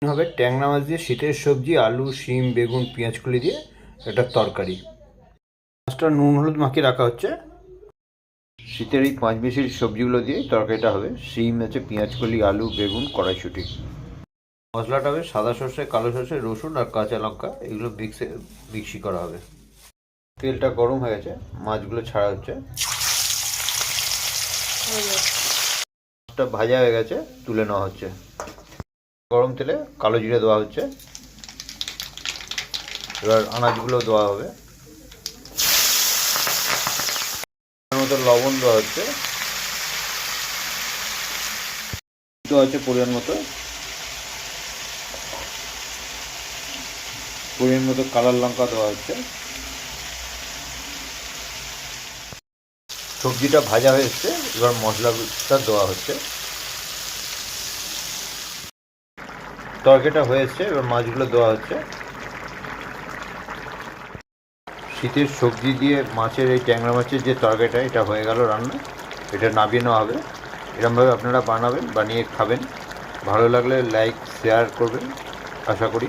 হবে ট্যাংরা মাছ দিয়ে শীতের সবজি, আলু, শিম, বেগুন, পেঁয়াজকলি দিয়ে একটা তরকারি। মাছটা নুন হলুদ মাখিয়ে রাখা হচ্ছে। শীতের এই 5 সবজিগুলো দিয়ে তরকারিটা হবে। শিম আছে, পেঁয়াজকলি, আলু, বেগুন, কড়াইশুঁটি। মশলাটা হবে সাদা সর্ষে, কালো সর্ষে, রসুন আর কাঁচা লঙ্কা, এগুলো মিক্সি করা হবে। তেলটা গরম হয়ে গেছে, মাছগুলো ছাড়া হচ্ছে। মাছটা ভাজা হয়ে গেছে, তুলে নেওয়া হচ্ছে। গরম তেলে কালো জিরে দেওয়া হচ্ছে। এবার আনাজগুলো দেওয়া হবে। মতো লবণ দেওয়া হচ্ছে, দেওয়া হচ্ছে পরিমাণ মতো কালার লঙ্কা দেওয়া হচ্ছে। সবজিটা ভাজা হয়ে এসছে, এবার মশলাটা দেওয়া হচ্ছে। তরকারিটা হয়ে এসছে, এবার মাছগুলো দেওয়া হচ্ছে। শীতের সবজি দিয়ে মাছের এই ট্যাংরা মাছের যে তরকারিটা, এটা হয়ে গেল রান্না। এটা নামিয়ে নেওয়া হবে। এরকমভাবে আপনারা বানাবেন, বানিয়ে খাবেন। ভালো লাগলে লাইক শেয়ার করবেন আশা করি।